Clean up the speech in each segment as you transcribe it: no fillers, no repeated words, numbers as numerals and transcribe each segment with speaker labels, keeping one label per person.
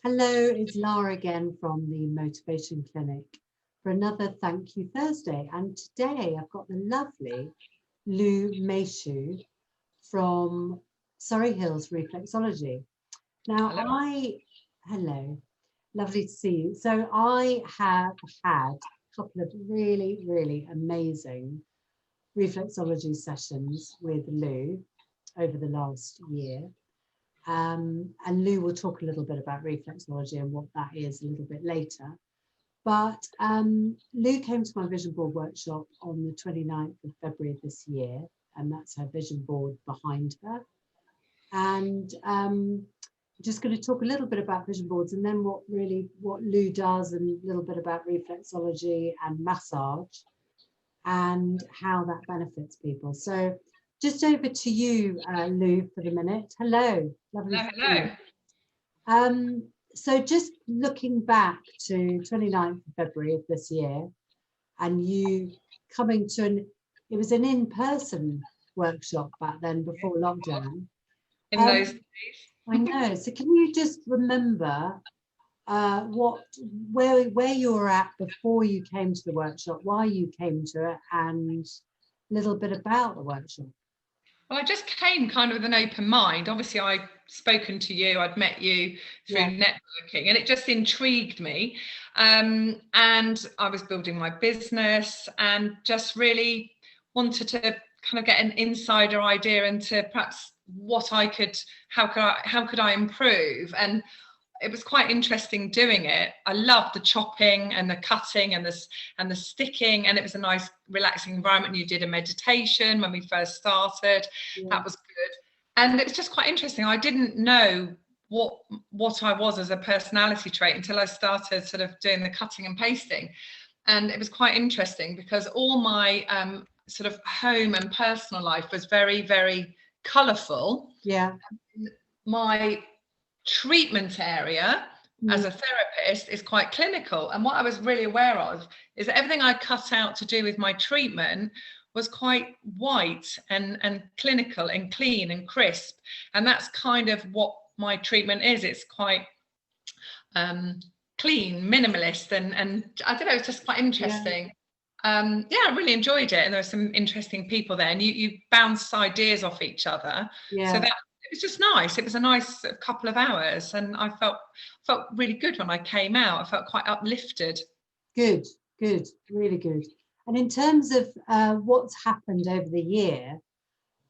Speaker 1: Hello, it's Lara again from the Motivation Clinic for another Thank You Thursday. And today I've got the lovely Lou Machu from Surrey Hills Reflexology. Now,
Speaker 2: Hello.
Speaker 1: hello, lovely to see you. So I have had a couple of really, really amazing reflexology sessions with Lou over the last year. And Lou will talk a little bit about reflexology and what that is a little bit later. But Lou came to my vision board workshop on the 29th of February of this year, and that's her vision board behind her. And I'm just going to talk a little bit about vision boards and then what Lou does and a little bit about reflexology and massage and how that benefits people. So just over to you, Lou, for the minute. Hello, lovely to see you. So just looking back to 29th of February of this year, and you coming to it was an in-person workshop back then before lockdown.
Speaker 2: In those days.
Speaker 1: I know. So can you just remember where you were at before you came to the workshop, why you came to it, and a little bit about the workshop?
Speaker 2: Well, I just came kind of with an open mind. Obviously, I'd spoken to you, I'd met you through networking, and it just intrigued me. And I was building my business and just really wanted to kind of get an insider idea into perhaps how could I improve? And it was quite interesting doing it. I loved the chopping and the cutting and the sticking, and it was a nice relaxing environment. You did a meditation when we first started. That was good. And it was just quite interesting. I didn't know what I was as a personality trait until I started sort of doing the cutting and pasting. And it was quite interesting because all my sort of home and personal life was very, very colourful.
Speaker 1: Yeah.
Speaker 2: My treatment area as a therapist is quite clinical, and what I was really aware of is that everything I cut out to do with my treatment was quite white and clinical and clean and crisp, and that's kind of what my treatment is. It's quite clean, minimalist, and I don't know, it's just quite interesting. I really enjoyed it, and there were some interesting people there, and you bounce ideas off each other. So that it was just nice. It was a nice couple of hours, and I felt really good when I came out. I felt quite uplifted.
Speaker 1: Good, really good. And in terms of what's happened over the year, in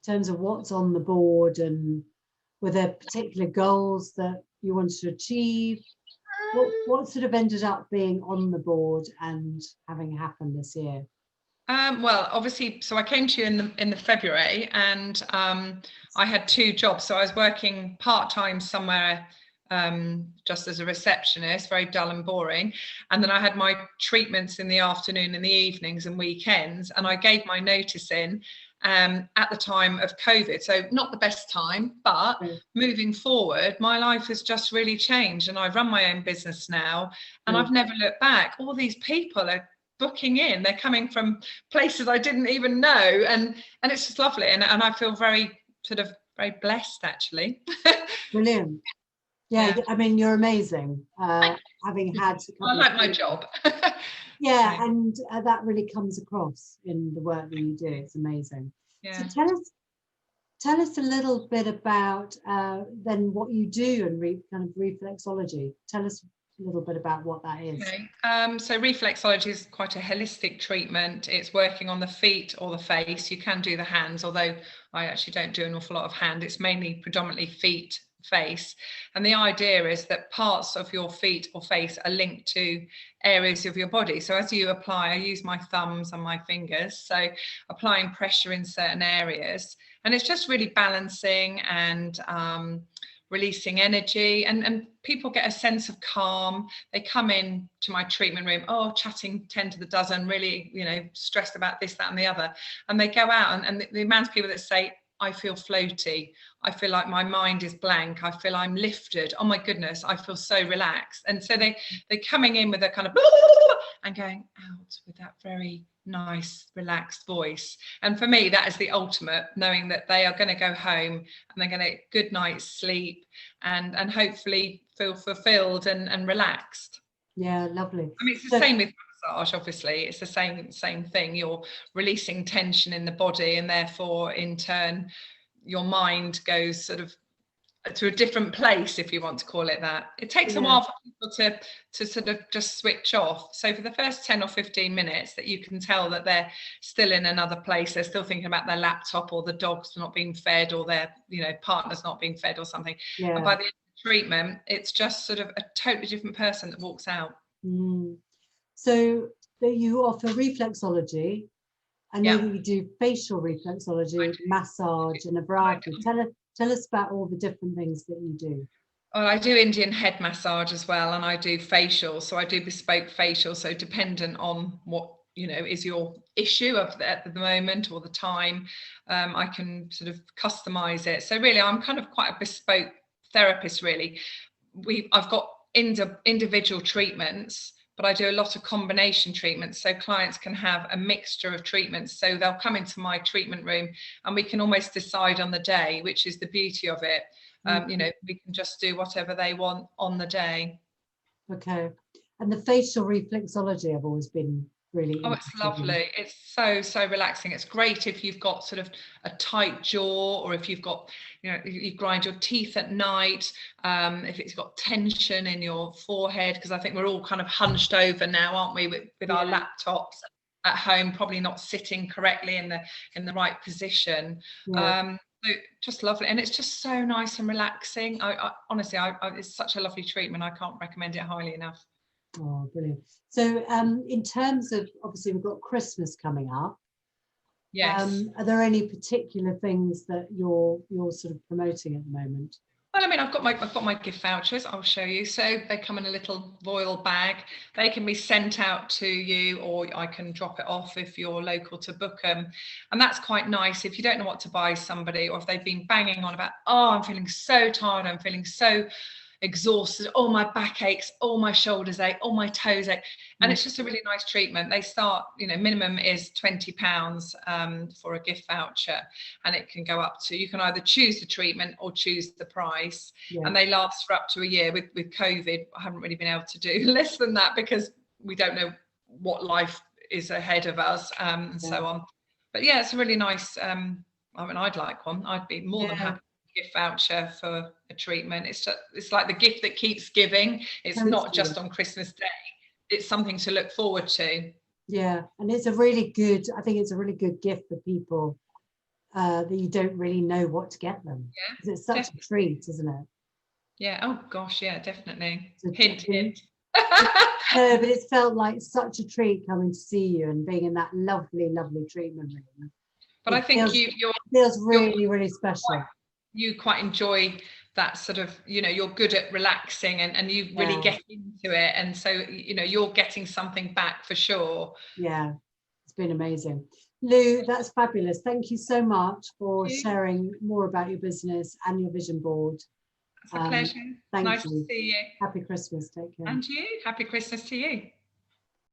Speaker 1: terms of what's on the board, and were there particular goals that you wanted to achieve? What sort of ended up being on the board and having happened this year?
Speaker 2: Well, obviously, so I came to you in the February, and I had two jobs. So I was working part-time somewhere just as a receptionist, very dull and boring. And then I had my treatments in the afternoon and the evenings and weekends. And I gave my notice in at the time of COVID. So not the best time, but moving forward, my life has just really changed. And I run my own business now, and I've never looked back. All these people are booking in, they're coming from places I didn't even know, and it's just lovely, and I feel very blessed, actually.
Speaker 1: Brilliant. I mean, you're amazing, having had
Speaker 2: I like my job.
Speaker 1: And that really comes across in the work that you do. It's amazing. So tell us a little bit about then what you do and kind of reflexology. Tell us a little bit about what that is.
Speaker 2: So reflexology is quite a holistic treatment. It's working on the feet or the face. You can do the hands, although I actually don't do an awful lot of hand. It's mainly predominantly feet, face. And the idea is that parts of your feet or face are linked to areas of your body. So as you apply, I use my thumbs and my fingers, so applying pressure in certain areas. And it's just really balancing and releasing energy, and people get a sense of calm. They come in to my treatment room, chatting 10 to the dozen, really, stressed about this, that, and the other. And they go out, and the amount of people that say, I feel floaty, I feel like my mind is blank, I feel I'm lifted, oh my goodness, I feel so relaxed. And so they're coming in with a kind of and going out with that very nice, relaxed voice. And for me, that is the ultimate, knowing that they are going to go home and they're going to get good night's sleep and hopefully feel fulfilled and relaxed.
Speaker 1: Yeah, lovely.
Speaker 2: I mean, it's the same with massage, obviously. It's the same thing. You're releasing tension in the body, and therefore, in turn, your mind goes sort of to a different place, if you want to call it that. It takes a while for people to sort of just switch off. So for the first 10 or 15 minutes that you can tell that they're still in another place, they're still thinking about their laptop, or the dog's not being fed, or their partner's not being fed or something.
Speaker 1: Yeah.
Speaker 2: And by the end of the treatment, it's just sort of a totally different person that walks out.
Speaker 1: So that you offer reflexology. I know that you do facial reflexology, massage, and a variety. Tell us about all the different things that you do.
Speaker 2: Well, I do Indian head massage as well, and I do facial. So I do bespoke facial. So dependent on what is your issue at the moment or the time, I can sort of customize it. So really, I'm kind of quite a bespoke therapist. Really, I've got individual treatments, but I do a lot of combination treatments, so clients can have a mixture of treatments. So they'll come into my treatment room and we can almost decide on the day, which is the beauty of it. We can just do whatever they want on the day.
Speaker 1: Okay. And the facial reflexology I've always been really
Speaker 2: it's lovely. It's so relaxing. It's great if you've got sort of a tight jaw, or if you've got, you grind your teeth at night, if it's got tension in your forehead, because I think we're all kind of hunched over now, aren't we, with our laptops at home, probably not sitting correctly in the right position. So just lovely, and it's just so nice and relaxing. I honestly, it's such a lovely treatment. I can't recommend it highly enough.
Speaker 1: Oh, brilliant. So in terms of, obviously we've got Christmas coming up.
Speaker 2: Yes.
Speaker 1: Are there any particular things that you're sort of promoting at the moment?
Speaker 2: Well, I mean, I've got my gift vouchers. I'll show you. So they come in a little voile bag. They can be sent out to you, or I can drop it off if you're local to Bookham. And that's quite nice if you don't know what to buy somebody, or if they've been banging on about, oh, I'm feeling so tired, I'm feeling so exhausted, all my back aches, all my shoulders ache, all my toes ache, and it's just a really nice treatment. They start, minimum is £20 for a gift voucher, and it can go up to, you can either choose the treatment or choose the price, and they last for up to a year. With COVID, I haven't really been able to do less than that because we don't know what life is ahead of us, and so on. But yeah, it's a really nice, I mean, I'd like one. I'd be more than happy gift voucher for a treatment. It's like the gift that keeps giving. It's not just on Christmas Day. It's something to look forward to.
Speaker 1: Yeah, and it's a really good, I think it's a really good gift for people that you don't really know what to get them. Yeah, it's such a treat, isn't it?
Speaker 2: Yeah. Oh gosh, yeah, definitely. Hint.
Speaker 1: No, but it's felt like such a treat coming to see you and being in that lovely treatment room.
Speaker 2: But I think
Speaker 1: it feels really special.
Speaker 2: You quite enjoy that sort of, you're good at relaxing and you really get into it, and so you're getting something back for sure. Yeah,
Speaker 1: it's been amazing. Lou, that's fabulous. Thank you so much for sharing more about your business and your vision board.
Speaker 2: It's a pleasure. Nice to see you.
Speaker 1: Happy Christmas. Take care.
Speaker 2: And you. Happy Christmas to you.